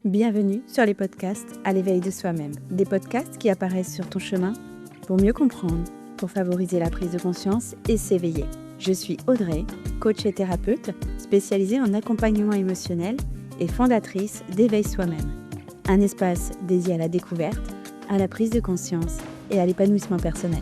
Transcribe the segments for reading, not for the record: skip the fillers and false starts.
Bienvenue sur les podcasts à l'éveil de soi-même. Des podcasts qui apparaissent sur ton chemin pour mieux comprendre, pour favoriser la prise de conscience et s'éveiller. Je suis Audrey, coach et thérapeute spécialisée en accompagnement émotionnel et fondatrice d'Éveil Soi-même. Un espace dédié à la découverte, à la prise de conscience et à l'épanouissement personnel.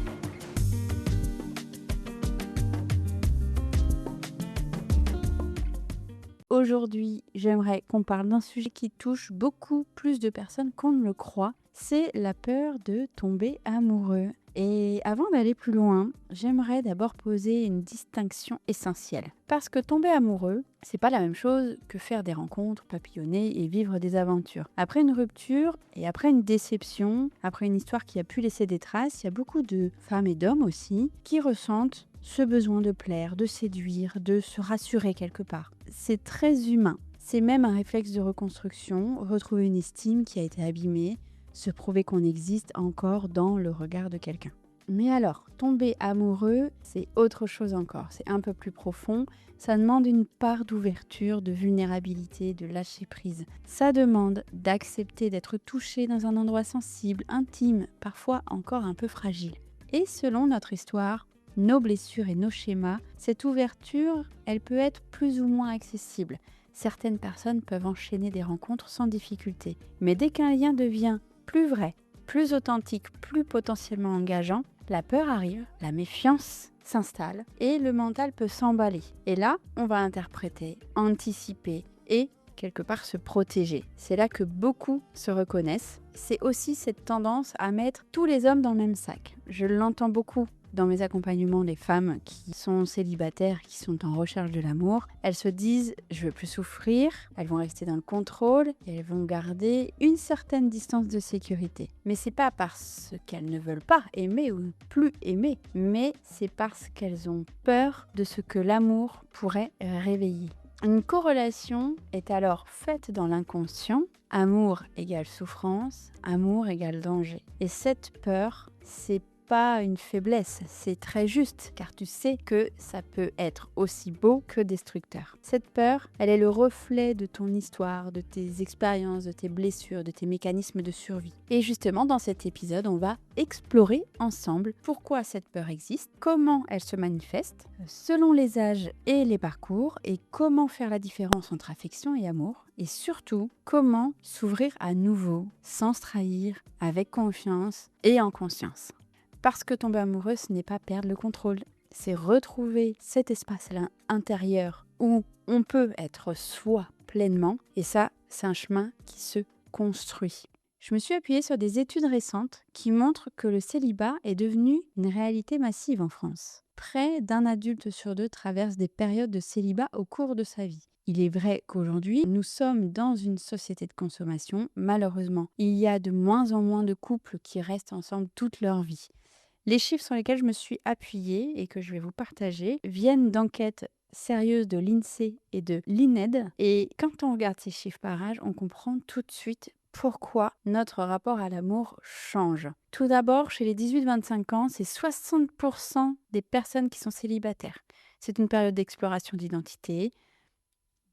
Aujourd'hui, j'aimerais qu'on parle d'un sujet qui touche beaucoup plus de personnes qu'on ne le croit. C'est la peur de tomber amoureux. Et avant d'aller plus loin, j'aimerais d'abord poser une distinction essentielle. Parce que tomber amoureux, c'est pas la même chose que faire des rencontres, papillonner et vivre des aventures. Après une rupture et après une déception, après une histoire qui a pu laisser des traces, il y a beaucoup de femmes et d'hommes aussi qui ressentent ce besoin de plaire, de séduire, de se rassurer quelque part. C'est très humain. C'est même un réflexe de reconstruction, retrouver une estime qui a été abîmée, se prouver qu'on existe encore dans le regard de quelqu'un. Mais alors, tomber amoureux, c'est autre chose encore. C'est un peu plus profond. Ça demande une part d'ouverture, de vulnérabilité, de lâcher prise. Ça demande d'accepter d'être touché dans un endroit sensible, intime, parfois encore un peu fragile. Et selon notre histoire, nos blessures et nos schémas, cette ouverture, elle peut être plus ou moins accessible. Certaines personnes peuvent enchaîner des rencontres sans difficulté. Mais dès qu'un lien devient plus vrai, plus authentique, plus potentiellement engageant, la peur arrive, la méfiance s'installe et le mental peut s'emballer. Et là, on va interpréter, anticiper et quelque part se protéger. C'est là que beaucoup se reconnaissent. C'est aussi cette tendance à mettre tous les hommes dans le même sac. Je l'entends beaucoup dans mes accompagnements des femmes qui sont célibataires, qui sont en recherche de l'amour. Elles se disent « je veux plus souffrir », elles vont rester dans le contrôle et elles vont garder une certaine distance de sécurité. Mais c'est pas parce qu'elles ne veulent pas aimer ou plus aimer, mais c'est parce qu'elles ont peur de ce que l'amour pourrait réveiller. Une corrélation est alors faite dans l'inconscient. Amour égale souffrance, amour égale danger. Et cette peur, c'est pas une faiblesse, c'est très juste, car tu sais que ça peut être aussi beau que destructeur. Cette peur, elle est le reflet de ton histoire, de tes expériences, de tes blessures, de tes mécanismes de survie. Et justement, dans cet épisode, on va explorer ensemble pourquoi cette peur existe, comment elle se manifeste, selon les âges et les parcours, et comment faire la différence entre affection et amour, et surtout, comment s'ouvrir à nouveau, sans se trahir, avec confiance et en conscience. Parce que tomber amoureux, ce n'est pas perdre le contrôle, c'est retrouver cet espace-là intérieur où on peut être soi pleinement. Et ça, c'est un chemin qui se construit. Je me suis appuyée sur des études récentes qui montrent que le célibat est devenu une réalité massive en France. Près d'un adulte sur deux traverse des périodes de célibat au cours de sa vie. Il est vrai qu'aujourd'hui, nous sommes dans une société de consommation. Malheureusement, il y a de moins en moins de couples qui restent ensemble toute leur vie. Les chiffres sur lesquels je me suis appuyée et que je vais vous partager viennent d'enquêtes sérieuses de l'INSEE et de l'INED. Et quand on regarde ces chiffres par âge, on comprend tout de suite pourquoi notre rapport à l'amour change. Tout d'abord, chez les 18-25 ans, c'est 60% des personnes qui sont célibataires. C'est une période d'exploration d'identité,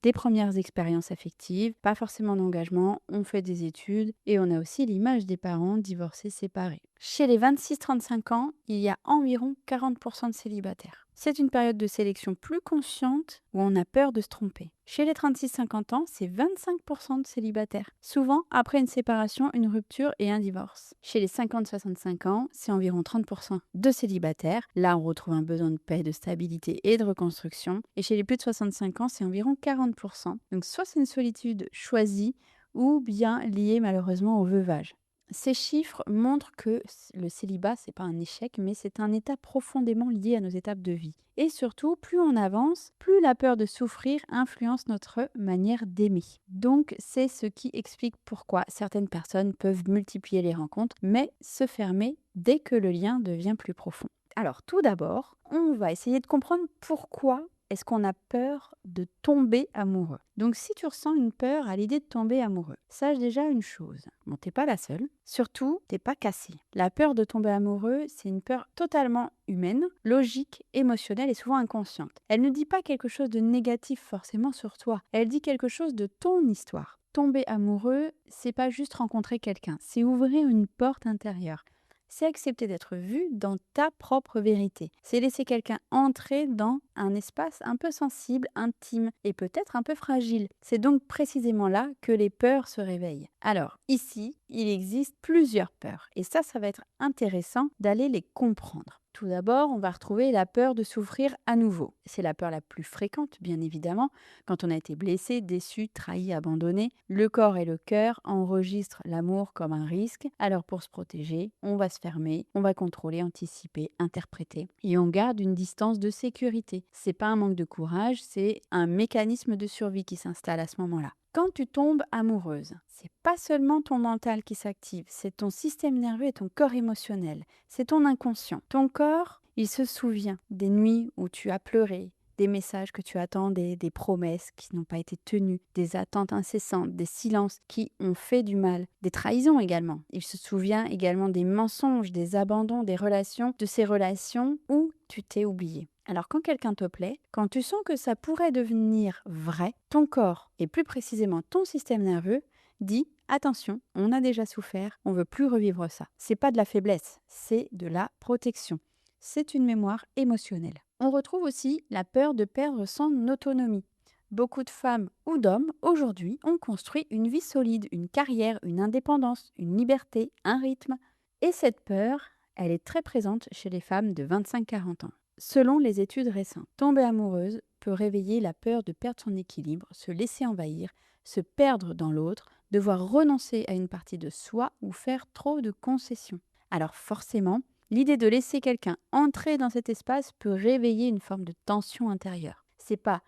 des premières expériences affectives, pas forcément d'engagement, on fait des études et on a aussi l'image des parents divorcés, séparés. Chez les 26-35 ans, il y a environ 40% de célibataires. C'est une période de sélection plus consciente où on a peur de se tromper. Chez les 36-50 ans, c'est 25% de célibataires. Souvent, après une séparation, une rupture et un divorce. Chez les 50-65 ans, c'est environ 30% de célibataires. Là, on retrouve un besoin de paix, de stabilité et de reconstruction. Et chez les plus de 65 ans, c'est environ 40%. Donc, soit c'est une solitude choisie ou bien liée malheureusement au veuvage. Ces chiffres montrent que le célibat, c'est pas un échec, mais c'est un état profondément lié à nos étapes de vie. Et surtout, plus on avance, plus la peur de souffrir influence notre manière d'aimer. Donc, c'est ce qui explique pourquoi certaines personnes peuvent multiplier les rencontres, mais se fermer dès que le lien devient plus profond. Alors, tout d'abord, on va essayer de comprendre pourquoi est-ce qu'on a peur de tomber amoureux. Donc si tu ressens une peur à l'idée de tomber amoureux, sache déjà une chose. Bon, t'es pas la seule. Surtout, t'es pas cassée. La peur de tomber amoureux, c'est une peur totalement humaine, logique, émotionnelle et souvent inconsciente. Elle ne dit pas quelque chose de négatif forcément sur toi. Elle dit quelque chose de ton histoire. Tomber amoureux, c'est pas juste rencontrer quelqu'un, c'est ouvrir une porte intérieure. C'est accepter d'être vu dans ta propre vérité. C'est laisser quelqu'un entrer dans un espace un peu sensible, intime et peut-être un peu fragile. C'est donc précisément là que les peurs se réveillent. Alors, ici, il existe plusieurs peurs et ça va être intéressant d'aller les comprendre. Tout d'abord, on va retrouver la peur de souffrir à nouveau. C'est la peur la plus fréquente, bien évidemment. Quand on a été blessé, déçu, trahi, abandonné, le corps et le cœur enregistrent l'amour comme un risque. Alors pour se protéger, on va se fermer, on va contrôler, anticiper, interpréter et on garde une distance de sécurité. C'est pas un manque de courage, c'est un mécanisme de survie qui s'installe à ce moment-là. Quand tu tombes amoureuse, c'est pas seulement ton mental qui s'active, c'est ton système nerveux et ton corps émotionnel. C'est ton inconscient. Ton corps, il se souvient des nuits où tu as pleuré, des messages que tu attendais, des promesses qui n'ont pas été tenues, des attentes incessantes, des silences qui ont fait du mal, des trahisons également. Il se souvient également des mensonges, des abandons, des relations, de ces relations où tu t'es oublié. Alors quand quelqu'un te plaît, quand tu sens que ça pourrait devenir vrai, ton corps, et plus précisément ton système nerveux, dit attention, on a déjà souffert, on veut plus revivre ça. C'est pas de la faiblesse, c'est de la protection. C'est une mémoire émotionnelle. On retrouve aussi la peur de perdre son autonomie. Beaucoup de femmes ou d'hommes aujourd'hui ont construit une vie solide, une carrière, une indépendance, une liberté, un rythme. Et cette peur, elle est très présente chez les femmes de 25-40 ans. Selon les études récentes, tomber amoureuse peut réveiller la peur de perdre son équilibre, se laisser envahir, se perdre dans l'autre, devoir renoncer à une partie de soi ou faire trop de concessions. Alors forcément, l'idée de laisser quelqu'un entrer dans cet espace peut réveiller une forme de tension intérieure. C'est pas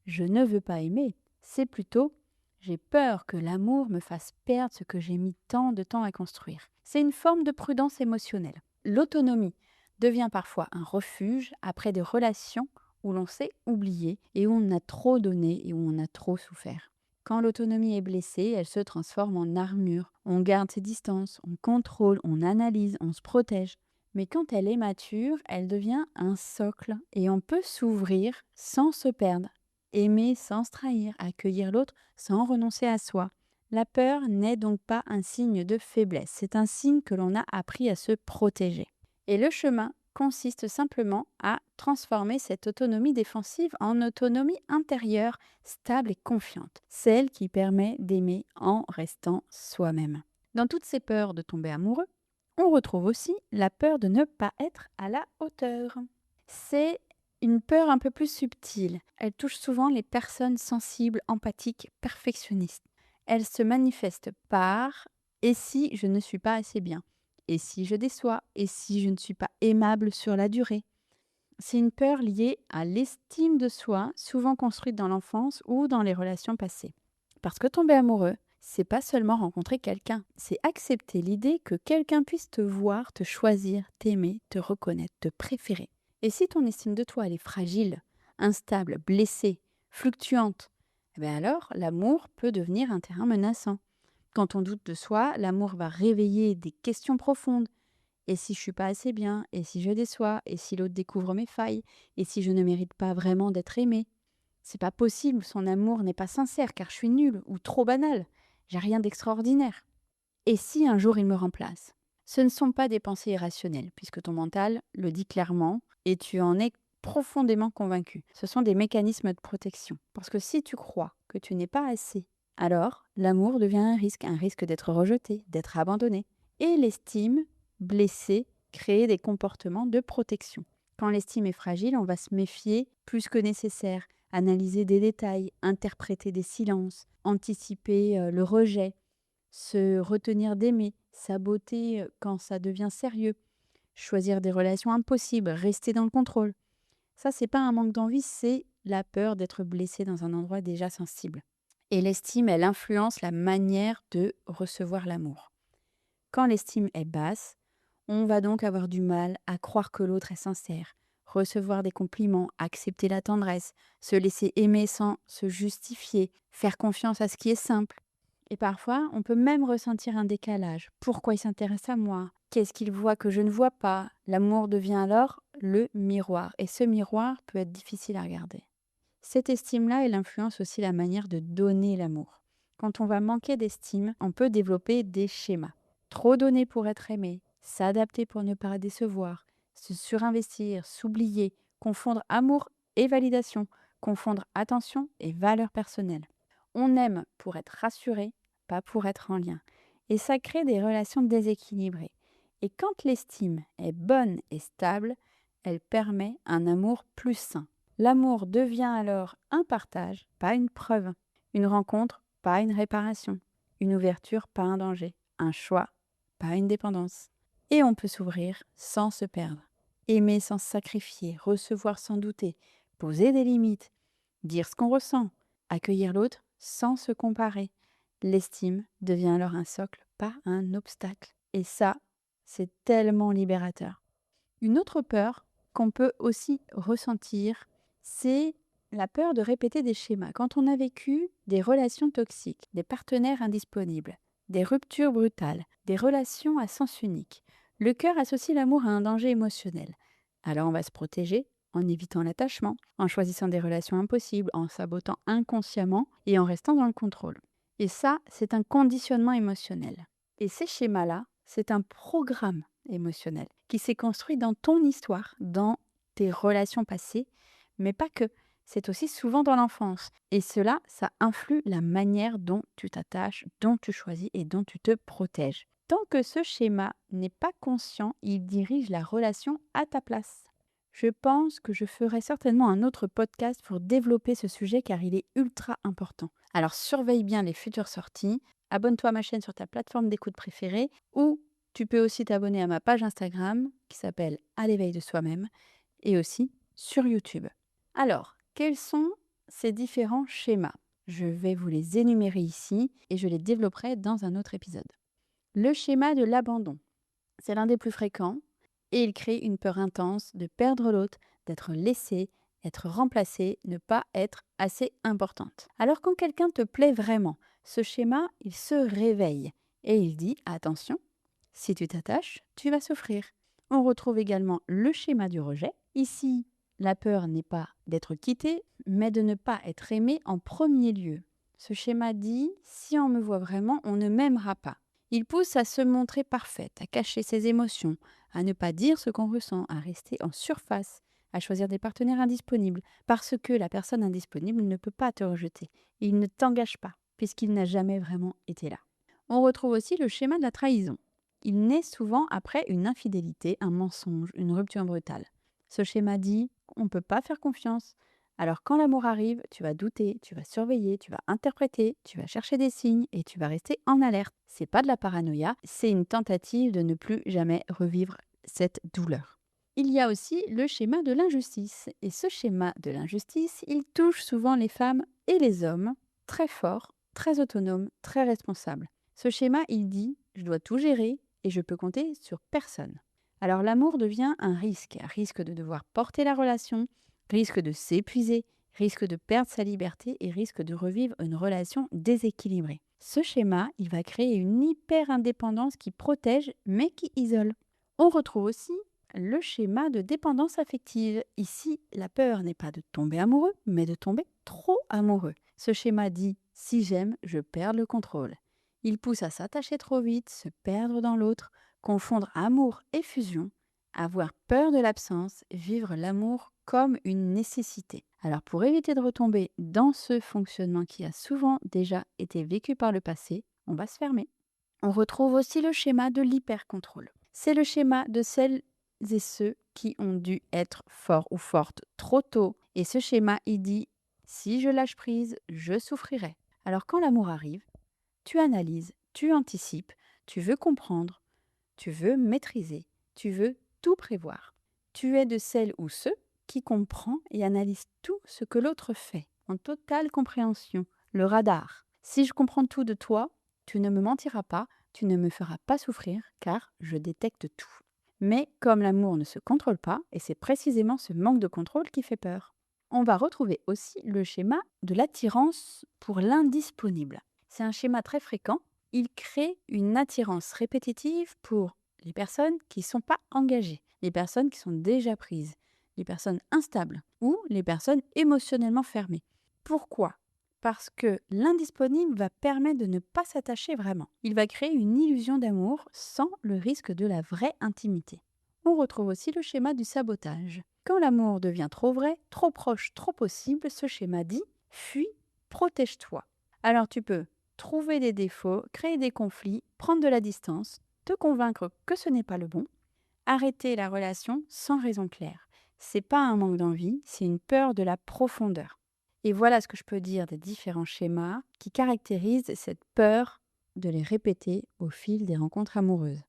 je ne veux pas aimer, c'est plutôt j'ai peur que l'amour me fasse perdre ce que j'ai mis tant de temps à construire. C'est une forme de prudence émotionnelle. L'autonomie devient parfois un refuge après des relations où l'on s'est oublié et où on a trop donné et où on a trop souffert. Quand l'autonomie est blessée, elle se transforme en armure. On garde ses distances, on contrôle, on analyse, on se protège. Mais quand elle est mature, elle devient un socle et on peut s'ouvrir sans se perdre, aimer sans se trahir, accueillir l'autre sans renoncer à soi. La peur n'est donc pas un signe de faiblesse, c'est un signe que l'on a appris à se protéger. Et le chemin consiste simplement à transformer cette autonomie défensive en autonomie intérieure, stable et confiante, celle qui permet d'aimer en restant soi-même. Dans toutes ces peurs de tomber amoureux, on retrouve aussi la peur de ne pas être à la hauteur. C'est une peur un peu plus subtile. Elle touche souvent les personnes sensibles, empathiques, perfectionnistes. Elle se manifeste par «et si je ne suis pas assez bien? Et si je déçois? Et si je ne suis pas aimable sur la durée?» C'est une peur liée à l'estime de soi, souvent construite dans l'enfance ou dans les relations passées. Parce que tomber amoureux, c'est pas seulement rencontrer quelqu'un, c'est accepter l'idée que quelqu'un puisse te voir, te choisir, t'aimer, te reconnaître, te préférer. Et si ton estime de toi elle est fragile, instable, blessée, fluctuante, eh bien alors l'amour peut devenir un terrain menaçant. Quand on doute de soi, l'amour va réveiller des questions profondes. Et si je suis pas assez bien? Et si je déçois? Et si l'autre découvre mes failles? Et si je ne mérite pas vraiment d'être aimée? C'est pas possible, son amour n'est pas sincère car je suis nulle ou trop banale. J'ai rien d'extraordinaire. Et si un jour il me remplace? Ce ne sont pas des pensées irrationnelles, puisque ton mental le dit clairement et tu en es profondément convaincu. Ce sont des mécanismes de protection. Parce que si tu crois que tu n'es pas assez, alors l'amour devient un risque d'être rejeté, d'être abandonné. Et l'estime, blessée, crée des comportements de protection. Quand l'estime est fragile, on va se méfier plus que nécessaire, analyser des détails, interpréter des silences, anticiper le rejet, se retenir d'aimer, saboter quand ça devient sérieux, choisir des relations impossibles, rester dans le contrôle. Ça, c'est pas un manque d'envie, c'est la peur d'être blessé dans un endroit déjà sensible. Et l'estime, elle influence la manière de recevoir l'amour. Quand l'estime est basse, on va donc avoir du mal à croire que l'autre est sincère, recevoir des compliments, accepter la tendresse, se laisser aimer sans se justifier, faire confiance à ce qui est simple. Et parfois, on peut même ressentir un décalage. Pourquoi il s'intéresse à moi? Qu'est-ce qu'il voit que je ne vois pas? L'amour devient alors le miroir. Et ce miroir peut être difficile à regarder. Cette estime-là, elle influence aussi la manière de donner l'amour. Quand on va manquer d'estime, on peut développer des schémas. Trop donner pour être aimé, s'adapter pour ne pas décevoir, se surinvestir, s'oublier, confondre amour et validation, confondre attention et valeur personnelle. On aime pour être rassuré, pas pour être en lien. Et ça crée des relations déséquilibrées. Et quand l'estime est bonne et stable, elle permet un amour plus sain. L'amour devient alors un partage, pas une preuve. Une rencontre, pas une réparation. Une ouverture, pas un danger. Un choix, pas une dépendance. Et on peut s'ouvrir sans se perdre. Aimer sans se sacrifier, recevoir sans douter, poser des limites, dire ce qu'on ressent, accueillir l'autre sans se comparer. L'estime devient alors un socle, pas un obstacle. Et ça, c'est tellement libérateur. Une autre peur qu'on peut aussi ressentir, c'est la peur de répéter des schémas. Quand on a vécu des relations toxiques, des partenaires indisponibles, des ruptures brutales, des relations à sens unique, le cœur associe l'amour à un danger émotionnel. Alors on va se protéger en évitant l'attachement, en choisissant des relations impossibles, en sabotant inconsciemment et en restant dans le contrôle. Et ça, c'est un conditionnement émotionnel. Et ces schémas-là, c'est un programme émotionnel qui s'est construit dans ton histoire, dans tes relations passées, mais pas que. C'est aussi souvent dans l'enfance. Et cela, ça influe la manière dont tu t'attaches, dont tu choisis et dont tu te protèges. Tant que ce schéma n'est pas conscient, il dirige la relation à ta place. Je pense que je ferai certainement un autre podcast pour développer ce sujet car il est ultra important. Alors surveille bien les futures sorties, abonne-toi à ma chaîne sur ta plateforme d'écoute préférée ou tu peux aussi t'abonner à ma page Instagram qui s'appelle À l'éveil de soi-même et aussi sur YouTube. Alors, quels sont ces différents schémas? Je vais vous les énumérer ici et je les développerai dans un autre épisode. Le schéma de l'abandon, c'est l'un des plus fréquents et il crée une peur intense de perdre l'autre, d'être laissé, être remplacé, ne pas être assez importante. Alors quand quelqu'un te plaît vraiment, ce schéma, il se réveille et il dit attention, si tu t'attaches, tu vas souffrir. On retrouve également le schéma du rejet. Ici, la peur n'est pas d'être quitté, mais de ne pas être aimé en premier lieu. Ce schéma dit si on me voit vraiment, on ne m'aimera pas. Il pousse à se montrer parfaite, à cacher ses émotions, à ne pas dire ce qu'on ressent, à rester en surface, à choisir des partenaires indisponibles, parce que la personne indisponible ne peut pas te rejeter. Il ne t'engage pas, puisqu'il n'a jamais vraiment été là. On retrouve aussi le schéma de la trahison. Il naît souvent après une infidélité, un mensonge, une rupture brutale. Ce schéma dit on ne peut pas faire confiance. Alors quand l'amour arrive, tu vas douter, tu vas surveiller, tu vas interpréter, tu vas chercher des signes et tu vas rester en alerte. C'est pas de la paranoïa, c'est une tentative de ne plus jamais revivre cette douleur. Il y a aussi le schéma de l'injustice. Et ce schéma de l'injustice, il touche souvent les femmes et les hommes, très forts, très autonomes, très responsables. Ce schéma, il dit je dois tout gérer et je peux compter sur personne. Alors l'amour devient un risque de devoir porter la relation, risque de s'épuiser, risque de perdre sa liberté et risque de revivre une relation déséquilibrée. Ce schéma, il va créer une hyper-indépendance qui protège mais qui isole. On retrouve aussi le schéma de dépendance affective. Ici, la peur n'est pas de tomber amoureux, mais de tomber trop amoureux. Ce schéma dit « si j'aime, je perds le contrôle ». Il pousse à s'attacher trop vite, se perdre dans l'autre, confondre amour et fusion, avoir peur de l'absence, vivre l'amour comme une nécessité. Alors pour éviter de retomber dans ce fonctionnement qui a souvent déjà été vécu par le passé, on va se fermer. On retrouve aussi le schéma de l'hypercontrôle. C'est le schéma de celles et ceux qui ont dû être forts ou fortes trop tôt. Et ce schéma, il dit « si je lâche prise, je souffrirai ». Alors quand l'amour arrive, tu analyses, tu anticipes, tu veux comprendre, tu veux maîtriser, tu veux tout prévoir. Tu es de celles ou ceux qui comprend et analyse tout ce que l'autre fait, en totale compréhension, le radar. Si je comprends tout de toi, tu ne me mentiras pas, tu ne me feras pas souffrir, car je détecte tout. Mais comme l'amour ne se contrôle pas, et c'est précisément ce manque de contrôle qui fait peur. On va retrouver aussi le schéma de l'attirance pour l'indisponible. C'est un schéma très fréquent. Il crée une attirance répétitive pour les personnes qui ne sont pas engagées, les personnes qui sont déjà prises, les personnes instables ou les personnes émotionnellement fermées. Pourquoi ? parce que l'indisponible va permettre de ne pas s'attacher vraiment. Il va créer une illusion d'amour sans le risque de la vraie intimité. On retrouve aussi le schéma du sabotage. Quand l'amour devient trop vrai, trop proche, trop possible, ce schéma dit « fuis, protège-toi ». Alors tu peux trouver des défauts, créer des conflits, prendre de la distance, te convaincre que ce n'est pas le bon, arrêter la relation sans raison claire. C'est pas un manque d'envie, c'est une peur de la profondeur. Et voilà ce que je peux dire des différents schémas qui caractérisent cette peur de les répéter au fil des rencontres amoureuses.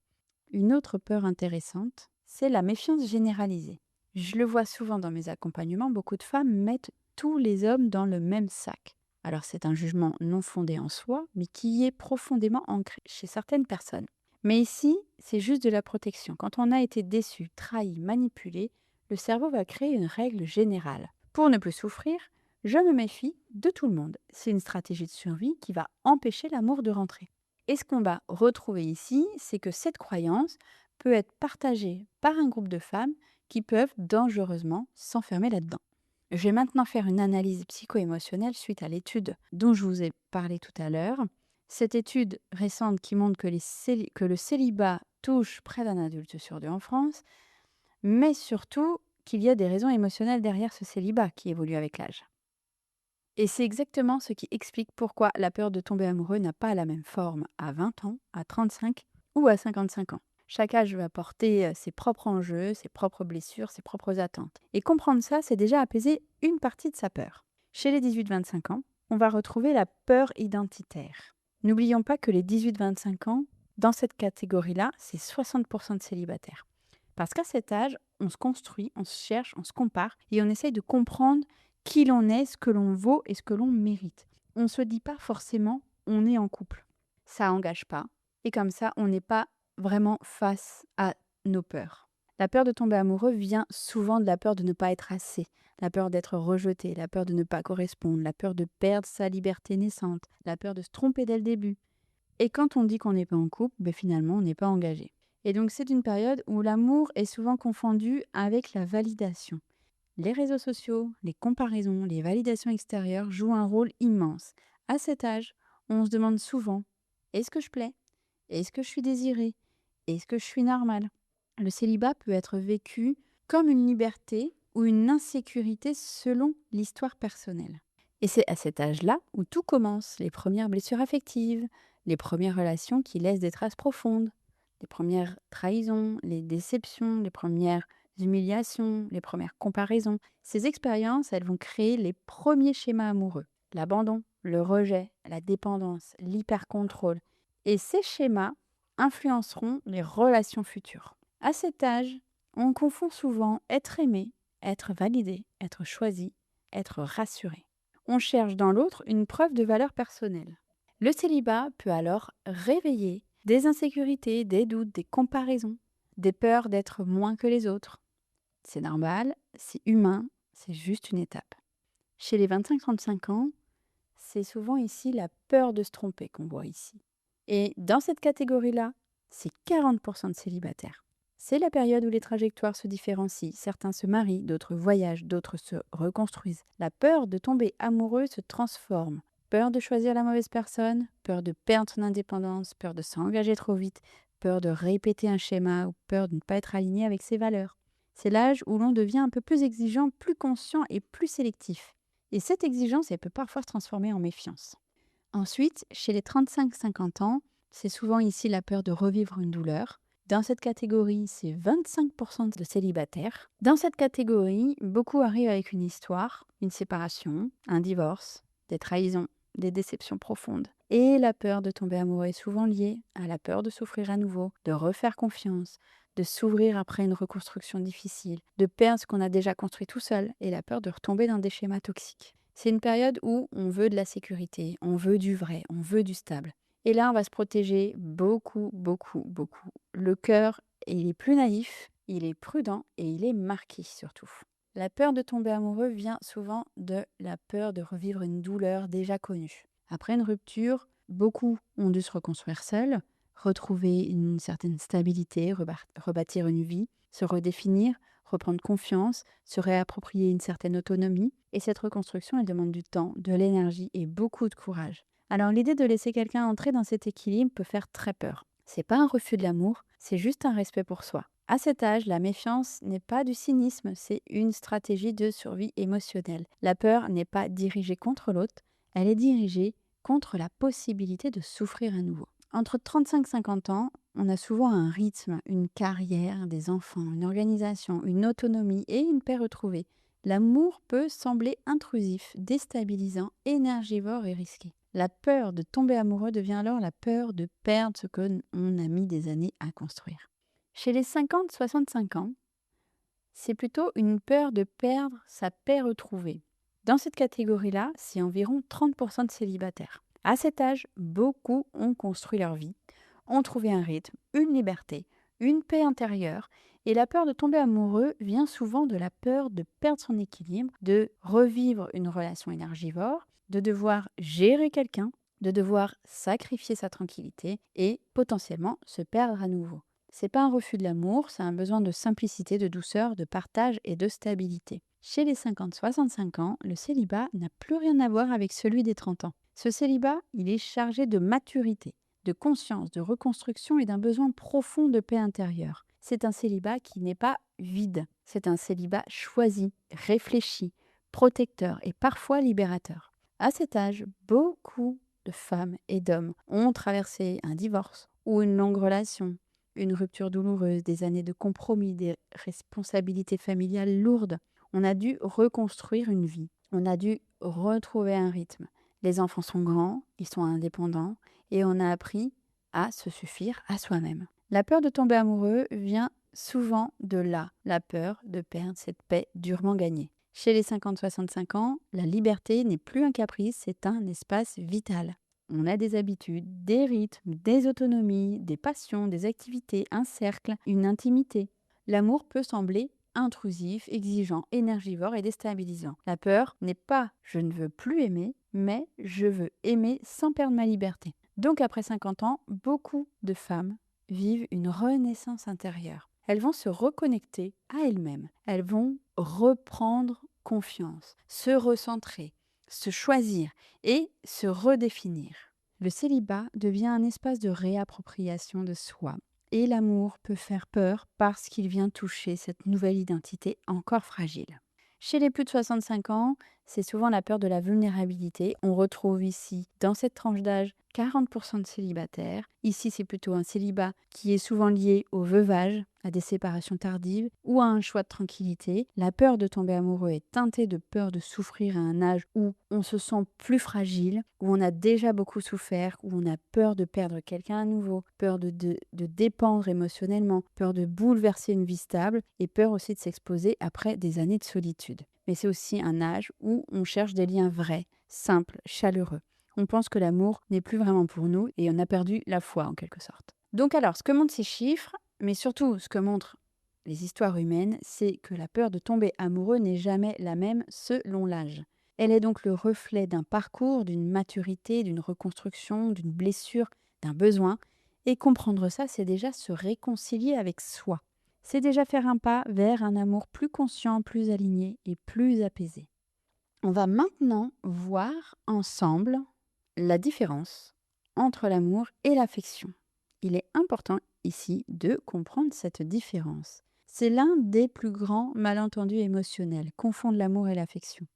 Une autre peur intéressante, c'est la méfiance généralisée. Je le vois souvent dans mes accompagnements, beaucoup de femmes mettent tous les hommes dans le même sac. Alors c'est un jugement non fondé en soi, mais qui est profondément ancré chez certaines personnes. Mais ici, c'est juste de la protection. Quand on a été déçu, trahi, manipulé, le cerveau va créer une règle générale. Pour ne plus souffrir, je me méfie de tout le monde. C'est une stratégie de survie qui va empêcher l'amour de rentrer. Et ce qu'on va retrouver ici, c'est que cette croyance peut être partagée par un groupe de femmes qui peuvent dangereusement s'enfermer là-dedans. Je vais maintenant faire une analyse psycho-émotionnelle suite à l'étude dont je vous ai parlé tout à l'heure. Cette étude récente qui montre que le célibat touche près d'un adulte sur deux en France, mais surtout qu'il y a des raisons émotionnelles derrière ce célibat qui évolue avec l'âge. Et c'est exactement ce qui explique pourquoi la peur de tomber amoureux n'a pas la même forme à 20 ans, à 35 ou à 55 ans. Chaque âge va porter ses propres enjeux, ses propres blessures, ses propres attentes. Et comprendre ça, c'est déjà apaiser une partie de sa peur. Chez les 18-25 ans, on va retrouver la peur identitaire. N'oublions pas que les 18-25 ans, dans cette catégorie-là, c'est 60% de célibataires. Parce qu'à cet âge, on se construit, on se cherche, on se compare et on essaye de comprendre qui l'on est, ce que l'on vaut et ce que l'on mérite. On ne se dit pas forcément on est en couple. Ça engage pas. Et comme ça, on n'est pas vraiment face à nos peurs. La peur de tomber amoureux vient souvent de la peur de ne pas être assez, la peur d'être rejeté, la peur de ne pas correspondre, la peur de perdre sa liberté naissante, la peur de se tromper dès le début. Et quand on dit qu'on n'est pas en couple, finalement, on n'est pas engagé. Et donc, c'est une période où l'amour est souvent confondu avec la validation. Les réseaux sociaux, les comparaisons, les validations extérieures jouent un rôle immense. À cet âge, on se demande souvent « est-ce que je plais ? Est-ce que je suis désirée ? Est-ce que je suis normale ?» Le célibat peut être vécu comme une liberté ou une insécurité selon l'histoire personnelle. Et c'est à cet âge-là où tout commence, les premières blessures affectives, les premières relations qui laissent des traces profondes, les premières trahisons, les déceptions, les premières humiliations, les premières comparaisons. Ces expériences, elles vont créer les premiers schémas amoureux. L'abandon, le rejet, la dépendance, l'hypercontrôle. Et ces schémas influenceront les relations futures. À cet âge, on confond souvent être aimé, être validé, être choisi, être rassuré. On cherche dans l'autre une preuve de valeur personnelle. Le célibat peut alors réveiller des insécurités, des doutes, des comparaisons, des peurs d'être moins que les autres. C'est normal, c'est humain, c'est juste une étape. Chez les 25-35 ans, c'est souvent ici la peur de se tromper qu'on voit ici. Et dans cette catégorie-là, c'est 40% de célibataires. C'est la période où les trajectoires se différencient. Certains se marient, d'autres voyagent, d'autres se reconstruisent. La peur de tomber amoureux se transforme. Peur de choisir la mauvaise personne, peur de perdre son indépendance, peur de s'engager trop vite, peur de répéter un schéma ou peur de ne pas être aligné avec ses valeurs. C'est l'âge où l'on devient un peu plus exigeant, plus conscient et plus sélectif. Et cette exigence, elle peut parfois se transformer en méfiance. Ensuite, chez les 35-50 ans, c'est souvent ici la peur de revivre une douleur. Dans cette catégorie, c'est 25% de célibataires. Dans cette catégorie, beaucoup arrivent avec une histoire, une séparation, un divorce, des trahisons, des déceptions profondes. Et la peur de tomber amoureux est souvent liée à la peur de souffrir à nouveau, de refaire confiance, de s'ouvrir après une reconstruction difficile, de perdre ce qu'on a déjà construit tout seul et la peur de retomber dans des schémas toxiques. C'est une période où on veut de la sécurité, on veut du vrai, on veut du stable. Et là, on va se protéger beaucoup, beaucoup, beaucoup. Le cœur, il est plus naïf, il est prudent et il est marqué surtout. La peur de tomber amoureux vient souvent de la peur de revivre une douleur déjà connue. Après une rupture, beaucoup ont dû se reconstruire seuls, retrouver une certaine stabilité, rebâtir une vie, se redéfinir, reprendre confiance, se réapproprier une certaine autonomie. Et cette reconstruction, elle demande du temps, de l'énergie et beaucoup de courage. Alors l'idée de laisser quelqu'un entrer dans cet équilibre peut faire très peur. C'est pas un refus de l'amour, c'est juste un respect pour soi. À cet âge, la méfiance n'est pas du cynisme, c'est une stratégie de survie émotionnelle. La peur n'est pas dirigée contre l'autre, elle est dirigée contre la possibilité de souffrir à nouveau. Entre 35 et 50 ans, on a souvent un rythme, une carrière, des enfants, une organisation, une autonomie et une paix retrouvée. L'amour peut sembler intrusif, déstabilisant, énergivore et risqué. La peur de tomber amoureux devient alors la peur de perdre ce qu'on a mis des années à construire. Chez les 50-65 ans, c'est plutôt une peur de perdre sa paix retrouvée. Dans cette catégorie-là, c'est environ 30% de célibataires. À cet âge, beaucoup ont construit leur vie, ont trouvé un rythme, une liberté, une paix intérieure, et la peur de tomber amoureux vient souvent de la peur de perdre son équilibre, de revivre une relation énergivore, de devoir gérer quelqu'un, de devoir sacrifier sa tranquillité et potentiellement se perdre à nouveau. C'est pas un refus de l'amour, c'est un besoin de simplicité, de douceur, de partage et de stabilité. Chez les 50-65 ans, le célibat n'a plus rien à voir avec celui des 30 ans. Ce célibat, il est chargé de maturité, de conscience, de reconstruction et d'un besoin profond de paix intérieure. C'est un célibat qui n'est pas vide, c'est un célibat choisi, réfléchi, protecteur et parfois libérateur. À cet âge, beaucoup de femmes et d'hommes ont traversé un divorce ou une longue relation, une rupture douloureuse, des années de compromis, des responsabilités familiales lourdes. On a dû reconstruire une vie, on a dû retrouver un rythme. Les enfants sont grands, ils sont indépendants et on a appris à se suffire à soi-même. La peur de tomber amoureux vient souvent de là, la peur de perdre cette paix durement gagnée. Chez les 50-65 ans, la liberté n'est plus un caprice, c'est un espace vital. On a des habitudes, des rythmes, des autonomies, des passions, des activités, un cercle, une intimité. L'amour peut sembler intrusif, exigeant, énergivore et déstabilisant. La peur n'est pas je ne veux plus aimer, mais je veux aimer sans perdre ma liberté. Donc après 50 ans, beaucoup de femmes vivent une renaissance intérieure. Elles vont se reconnecter à elles-mêmes. Elles vont reprendre confiance, se recentrer, se choisir et se redéfinir. Le célibat devient un espace de réappropriation de soi. Et l'amour peut faire peur parce qu'il vient toucher cette nouvelle identité encore fragile. Chez les plus de 65 ans, c'est souvent la peur de la vulnérabilité. On retrouve ici, dans cette tranche d'âge, 40% de célibataires. Ici, c'est plutôt un célibat qui est souvent lié au veuvage, à des séparations tardives ou à un choix de tranquillité. La peur de tomber amoureux est teintée de peur de souffrir à un âge où on se sent plus fragile, où on a déjà beaucoup souffert, où on a peur de perdre quelqu'un à nouveau, peur de dépendre émotionnellement, peur de bouleverser une vie stable et peur aussi de s'exposer après des années de solitude. Mais c'est aussi un âge où on cherche des liens vrais, simples, chaleureux. On pense que l'amour n'est plus vraiment pour nous et on a perdu la foi en quelque sorte. Donc alors, ce que montrent ces chiffres, mais surtout ce que montrent les histoires humaines, c'est que la peur de tomber amoureux n'est jamais la même selon l'âge. Elle est donc le reflet d'un parcours, d'une maturité, d'une reconstruction, d'une blessure, d'un besoin. Et comprendre ça, c'est déjà se réconcilier avec soi. C'est déjà faire un pas vers un amour plus conscient, plus aligné et plus apaisé. On va maintenant voir ensemble la différence entre l'amour et l'affection. Il est important ici de comprendre cette différence. C'est l'un des plus grands malentendus émotionnels, confondre l'amour et l'affection.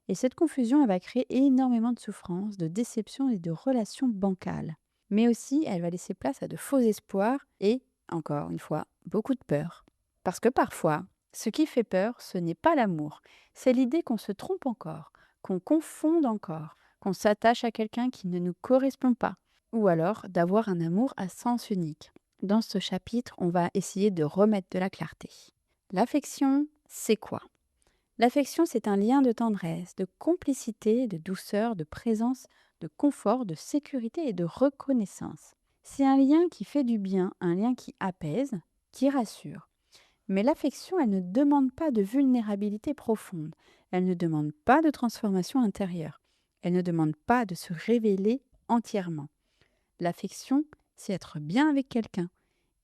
Et cette confusion, elle va créer énormément de souffrance, de déception et de relations bancales. Mais aussi, elle va laisser place à de faux espoirs et, encore une fois, beaucoup de peur. Parce que parfois, ce qui fait peur, ce n'est pas l'amour. C'est l'idée qu'on se trompe encore, qu'on confonde encore, qu'on s'attache à quelqu'un qui ne nous correspond pas, ou alors d'avoir un amour à sens unique. Dans ce chapitre, on va essayer de remettre de la clarté. L'affection, c'est quoi ? L'affection, c'est un lien de tendresse, de complicité, de douceur, de présence, de confort, de sécurité et de reconnaissance. C'est un lien qui fait du bien, un lien qui apaise, qui rassure. Mais l'affection, elle ne demande pas de vulnérabilité profonde. Elle ne demande pas de transformation intérieure. Elle ne demande pas de se révéler entièrement. L'affection, c'est être bien avec quelqu'un.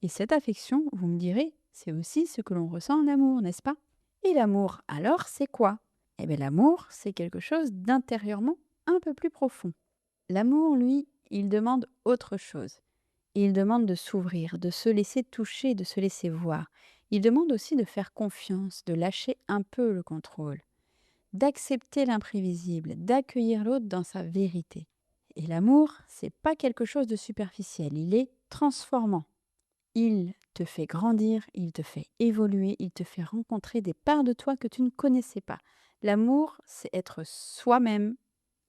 Et cette affection, vous me direz, c'est aussi ce que l'on ressent en amour, n'est-ce pas? Et l'amour, alors, c'est quoi? Eh bien, l'amour, c'est quelque chose d'intérieurement un peu plus profond. L'amour, lui, il demande autre chose. Il demande de s'ouvrir, de se laisser toucher, de se laisser voir. Il demande aussi de faire confiance, de lâcher un peu le contrôle, d'accepter l'imprévisible, d'accueillir l'autre dans sa vérité. Et l'amour, c'est pas quelque chose de superficiel, il est transformant. Il te fait grandir, il te fait évoluer, il te fait rencontrer des parts de toi que tu ne connaissais pas. L'amour, c'est être soi-même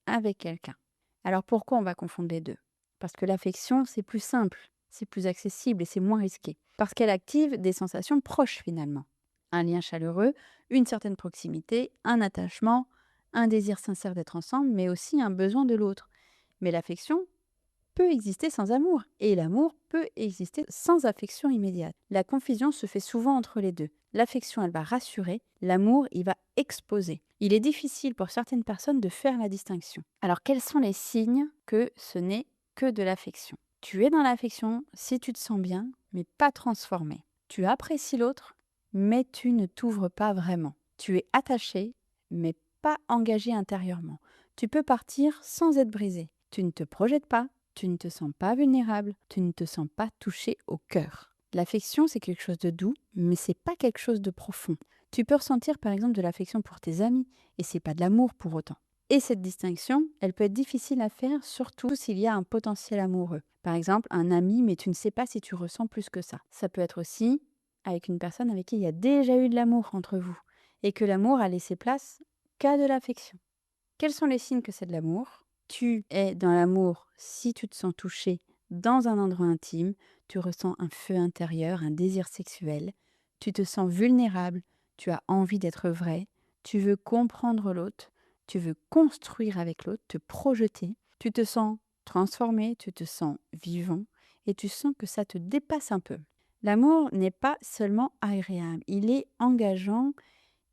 avec quelqu'un. Alors pourquoi on va confondre les deux? Parce que l'affection, c'est plus simple, c'est plus accessible et c'est moins risqué. Parce qu'elle active des sensations proches finalement. Un lien chaleureux, une certaine proximité, un attachement, un désir sincère d'être ensemble, mais aussi un besoin de l'autre. Mais l'affection peut exister sans amour et l'amour peut exister sans affection immédiate. La confusion se fait souvent entre les deux. L'affection, elle va rassurer, l'amour, il va exposer. Il est difficile pour certaines personnes de faire la distinction. Alors, quels sont les signes que ce n'est que de l'affection? Tu es dans l'affection si tu te sens bien, mais pas transformé. Tu apprécies l'autre, mais tu ne t'ouvres pas vraiment. Tu es attaché, mais pas engagé intérieurement. Tu peux partir sans être brisé. Tu ne te projettes pas, tu ne te sens pas vulnérable, tu ne te sens pas touché au cœur. L'affection, c'est quelque chose de doux, mais c'est pas quelque chose de profond. Tu peux ressentir par exemple de l'affection pour tes amis, et c'est pas de l'amour pour autant. Et cette distinction, elle peut être difficile à faire, surtout s'il y a un potentiel amoureux. Par exemple, un ami, mais tu ne sais pas si tu ressens plus que ça. Ça peut être aussi avec une personne avec qui il y a déjà eu de l'amour entre vous, et que l'amour a laissé place qu'à de l'affection. Quels sont les signes que c'est de l'amour? Tu es dans l'amour si tu te sens touché dans un endroit intime, tu ressens un feu intérieur, un désir sexuel, tu te sens vulnérable, tu as envie d'être vrai, tu veux comprendre l'autre, tu veux construire avec l'autre, te projeter, tu te sens transformé, tu te sens vivant et tu sens que ça te dépasse un peu. L'amour n'est pas seulement agréable, il est engageant,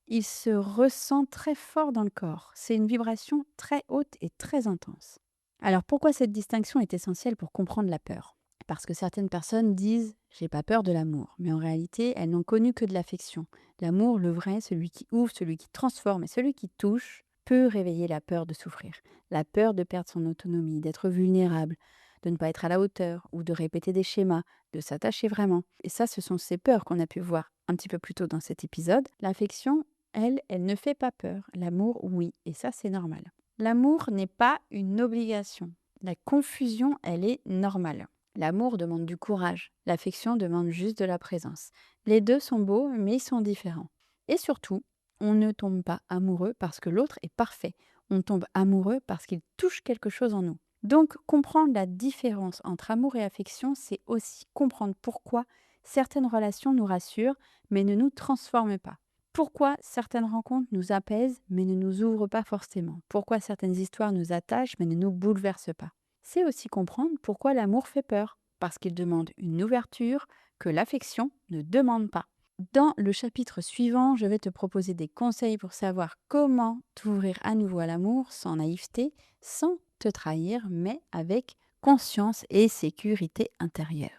il se ressent très fort dans le corps. C'est une vibration très haute et très intense. Alors pourquoi cette distinction est essentielle pour comprendre la peur? Parce que certaines personnes disent j'ai pas peur de l'amour, mais en réalité elles n'ont connu que de l'affection. L'amour, le vrai, celui qui ouvre, celui qui transforme et celui qui touche, peut réveiller la peur de souffrir, la peur de perdre son autonomie, d'être vulnérable, de ne pas être à la hauteur ou de répéter des schémas, de s'attacher vraiment. Et ça, ce sont ces peurs qu'on a pu voir un petit peu plus tôt dans cet épisode. L'affection, elle ne fait pas peur. L'amour, oui. Et ça, c'est normal. L'amour n'est pas une obligation. La confusion, elle est normale. L'amour demande du courage. L'affection demande juste de la présence. Les deux sont beaux, mais ils sont différents. Et surtout, on ne tombe pas amoureux parce que l'autre est parfait. On tombe amoureux parce qu'il touche quelque chose en nous. Donc, comprendre la différence entre amour et affection, c'est aussi comprendre pourquoi certaines relations nous rassurent, mais ne nous transforment pas. Pourquoi certaines rencontres nous apaisent mais ne nous ouvrent pas forcément? Pourquoi certaines histoires nous attachent mais ne nous bouleversent pas? C'est aussi comprendre pourquoi l'amour fait peur, parce qu'il demande une ouverture que l'affection ne demande pas. Dans le chapitre suivant, je vais te proposer des conseils pour savoir comment t'ouvrir à nouveau à l'amour sans naïveté, sans te trahir, mais avec conscience et sécurité intérieure.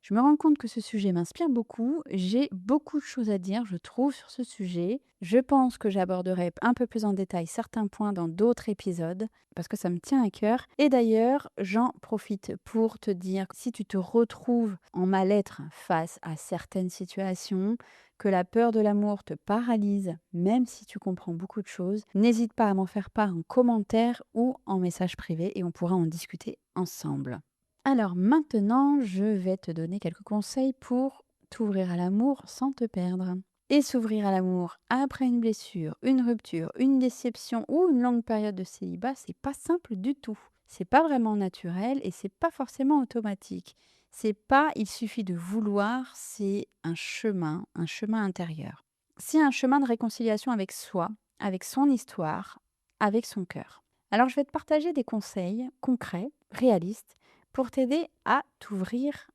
Je me rends compte que ce sujet m'inspire beaucoup. J'ai beaucoup de choses à dire, je trouve, sur ce sujet. Je pense que j'aborderai un peu plus en détail certains points dans d'autres épisodes parce que ça me tient à cœur. Et d'ailleurs, j'en profite pour te dire que si tu te retrouves en mal-être face à certaines situations, que la peur de l'amour te paralyse, même si tu comprends beaucoup de choses, n'hésite pas à m'en faire part en commentaire ou en message privé et on pourra en discuter ensemble. Alors maintenant, je vais te donner quelques conseils pour t'ouvrir à l'amour sans te perdre. Et s'ouvrir à l'amour après une blessure, une rupture, une déception ou une longue période de célibat, c'est pas simple du tout. C'est pas vraiment naturel et c'est pas forcément automatique. C'est pas il suffit de vouloir, c'est un chemin intérieur. C'est un chemin de réconciliation avec soi, avec son histoire, avec son cœur. Alors je vais te partager des conseils concrets, réalistes pour t'aider à t'ouvrir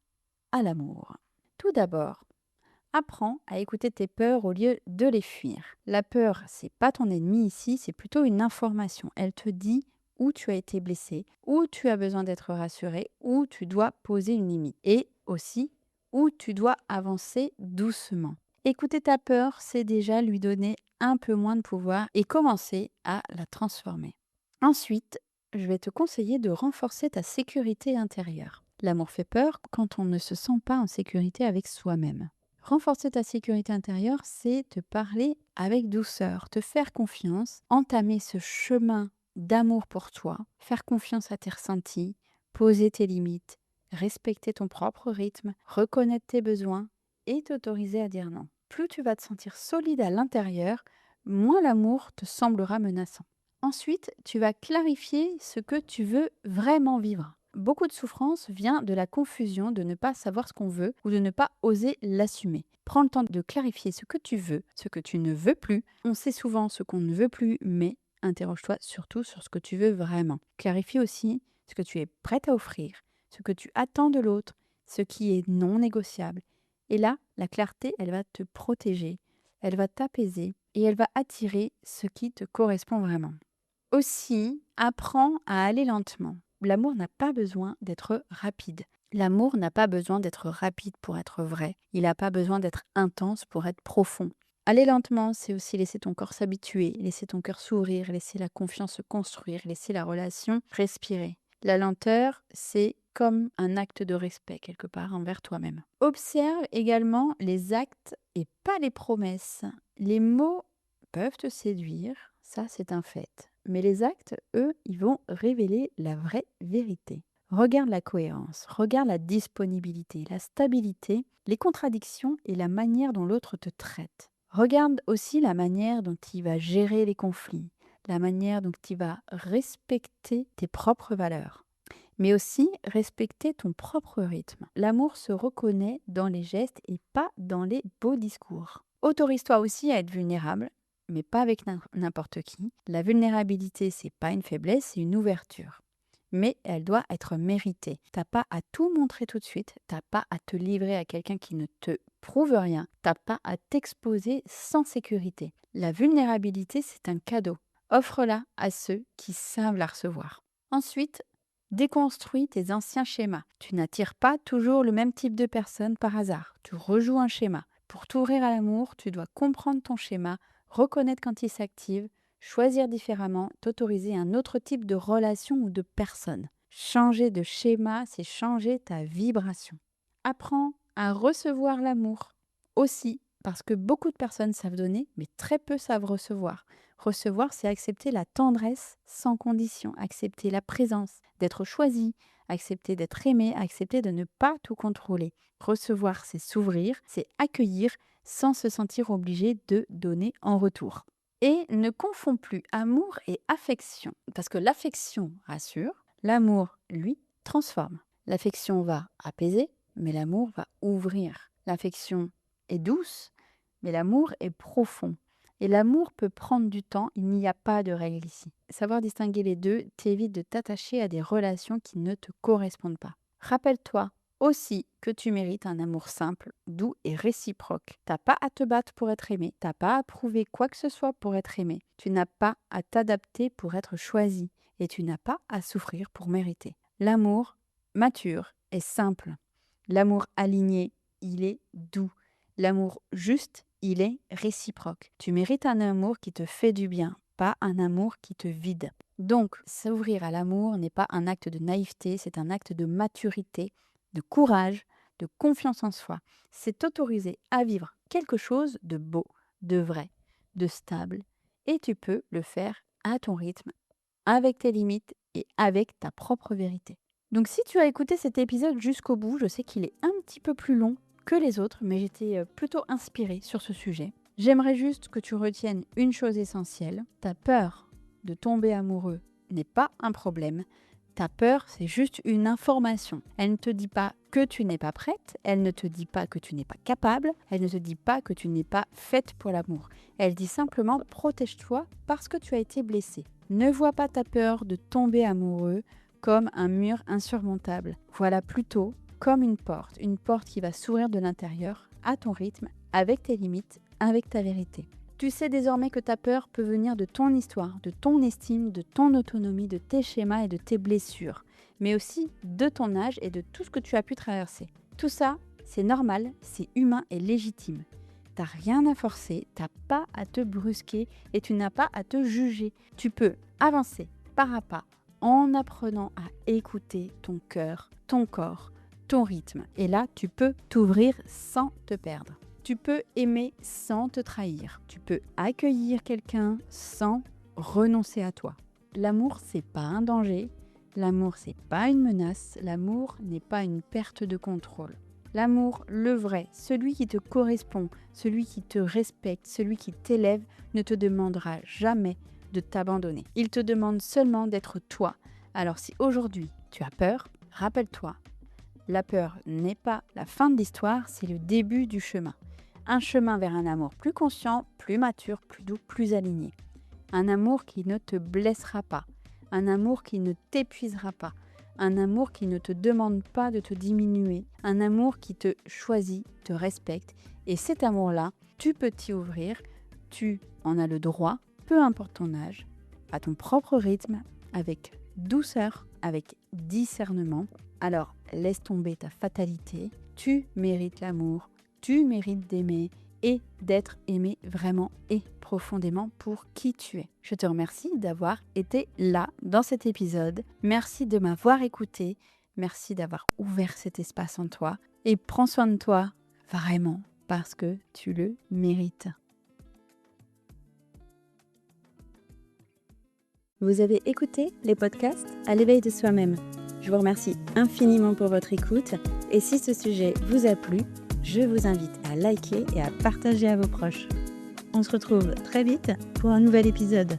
à l'amour. Tout d'abord, apprends à écouter tes peurs au lieu de les fuir. La peur, c'est pas ton ennemi ici, c'est plutôt une information. Elle te dit où tu as été blessé, où tu as besoin d'être rassuré, où tu dois poser une limite. Et aussi, où tu dois avancer doucement. Écouter ta peur, c'est déjà lui donner un peu moins de pouvoir et commencer à la transformer. Ensuite, je vais te conseiller de renforcer ta sécurité intérieure. L'amour fait peur quand on ne se sent pas en sécurité avec soi-même. Renforcer ta sécurité intérieure, c'est te parler avec douceur, te faire confiance, entamer ce chemin d'amour pour toi, faire confiance à tes ressentis, poser tes limites, respecter ton propre rythme, reconnaître tes besoins et t'autoriser à dire non. Plus tu vas te sentir solide à l'intérieur, moins l'amour te semblera menaçant. Ensuite, tu vas clarifier ce que tu veux vraiment vivre. Beaucoup de souffrance vient de la confusion de ne pas savoir ce qu'on veut ou de ne pas oser l'assumer. Prends le temps de clarifier ce que tu veux, ce que tu ne veux plus. On sait souvent ce qu'on ne veut plus, mais interroge-toi surtout sur ce que tu veux vraiment. Clarifie aussi ce que tu es prête à offrir, ce que tu attends de l'autre, ce qui est non négociable. Et là, la clarté, elle va te protéger, elle va t'apaiser et elle va attirer ce qui te correspond vraiment. Aussi, apprends à aller lentement. L'amour n'a pas besoin d'être rapide. L'amour n'a pas besoin d'être rapide pour être vrai. Il n'a pas besoin d'être intense pour être profond. Aller lentement, c'est aussi laisser ton corps s'habituer, laisser ton cœur s'ouvrir, laisser la confiance se construire, laisser la relation respirer. La lenteur, c'est comme un acte de respect quelque part envers toi-même. Observe également les actes et pas les promesses. Les mots peuvent te séduire, ça c'est un fait. Mais les actes, eux, ils vont révéler la vraie vérité. Regarde la cohérence, regarde la disponibilité, la stabilité, les contradictions et la manière dont l'autre te traite. Regarde aussi la manière dont il va gérer les conflits, la manière dont il va respecter tes propres valeurs, mais aussi respecter ton propre rythme. L'amour se reconnaît dans les gestes et pas dans les beaux discours. Autorise-toi aussi à être vulnérable, mais pas avec n'importe qui. La vulnérabilité, c'est pas une faiblesse, c'est une ouverture. Mais elle doit être méritée. T'as pas à tout montrer tout de suite, t'as pas à te livrer à quelqu'un qui ne te prouve rien, t'as pas à t'exposer sans sécurité. La vulnérabilité, c'est un cadeau. Offre-la à ceux qui savent la recevoir. Ensuite, déconstruis tes anciens schémas. Tu n'attires pas toujours le même type de personne par hasard. Tu rejoues un schéma. Pour t'ouvrir à l'amour, tu dois comprendre ton schéma, reconnaître quand il s'active, choisir différemment, t'autoriser un autre type de relation ou de personne. Changer de schéma, c'est changer ta vibration. Apprends à recevoir l'amour aussi, parce que beaucoup de personnes savent donner, mais très peu savent recevoir. Recevoir, c'est accepter la tendresse sans condition, accepter la présence, d'être choisi, accepter d'être aimé, accepter de ne pas tout contrôler. Recevoir, c'est s'ouvrir, c'est accueillir sans se sentir obligé de donner en retour. Et ne confonds plus amour et affection, parce que l'affection rassure, l'amour, lui, transforme. L'affection va apaiser, mais l'amour va ouvrir. L'affection est douce, mais l'amour est profond. Et l'amour peut prendre du temps, il n'y a pas de règle ici. Savoir distinguer les deux t'évite de t'attacher à des relations qui ne te correspondent pas. Rappelle-toi aussi que tu mérites un amour simple, doux et réciproque. T'as pas à te battre pour être aimé, t'as pas à prouver quoi que ce soit pour être aimé. Tu n'as pas à t'adapter pour être choisi et tu n'as pas à souffrir pour mériter. L'amour mature est simple. L'amour aligné, il est doux. L'amour juste, il est réciproque. Tu mérites un amour qui te fait du bien, pas un amour qui te vide. Donc, s'ouvrir à l'amour n'est pas un acte de naïveté, c'est un acte de maturité, de courage, de confiance en soi. C'est t'autoriser à vivre quelque chose de beau, de vrai, de stable. Et tu peux le faire à ton rythme, avec tes limites et avec ta propre vérité. Donc si tu as écouté cet épisode jusqu'au bout, je sais qu'il est un petit peu plus long que les autres, mais j'étais plutôt inspirée sur ce sujet. J'aimerais juste que tu retiennes une chose essentielle. Ta peur de tomber amoureux n'est pas un problème. Ta peur, c'est juste une information. Elle ne te dit pas que tu n'es pas prête, elle ne te dit pas que tu n'es pas capable, elle ne te dit pas que tu n'es pas faite pour l'amour. Elle dit simplement protège-toi parce que tu as été blessée. Ne vois pas ta peur de tomber amoureux comme un mur insurmontable. Voilà plutôt comme une porte qui va s'ouvrir de l'intérieur, à ton rythme, avec tes limites, avec ta vérité. Tu sais désormais que ta peur peut venir de ton histoire, de ton estime, de ton autonomie, de tes schémas et de tes blessures, mais aussi de ton âge et de tout ce que tu as pu traverser. Tout ça, C'est normal, c'est humain et légitime. T'as rien à forcer, t'as pas à te brusquer et tu n'as pas à te juger. Tu peux avancer pas à pas en apprenant à écouter ton cœur, ton corps, ton rythme. Et là, tu peux t'ouvrir sans te perdre. Tu peux aimer sans te trahir. Tu peux accueillir quelqu'un sans renoncer à toi. L'amour, c'est pas un danger. L'amour, c'est pas une menace. L'amour n'est pas une perte de contrôle. L'amour, le vrai, celui qui te correspond, celui qui te respecte, celui qui t'élève, ne te demandera jamais de t'abandonner. Il te demande seulement d'être toi. Alors si aujourd'hui tu as peur, rappelle-toi, la peur n'est pas la fin de l'histoire, c'est le début du chemin. Un chemin vers un amour plus conscient, plus mature, plus doux, plus aligné. Un amour qui ne te blessera pas. Un amour qui ne t'épuisera pas. Un amour qui ne te demande pas de te diminuer. Un amour qui te choisit, te respecte. Et cet amour-là, tu peux t'y ouvrir. Tu en as le droit, peu importe ton âge, à ton propre rythme, avec douceur, avec discernement. Alors, laisse tomber ta fatalité. Tu mérites l'amour. Tu mérites d'aimer et d'être aimé vraiment et profondément pour qui tu es. Je te remercie d'avoir été là dans cet épisode. Merci de m'avoir écouté. Merci d'avoir ouvert cet espace en toi. Et prends soin de toi vraiment parce que tu le mérites. Vous avez écouté les podcasts à l'éveil de soi-même. Je vous remercie infiniment pour votre écoute. Et si ce sujet vous a plu, je vous invite à liker et à partager à vos proches. On se retrouve très vite pour un nouvel épisode.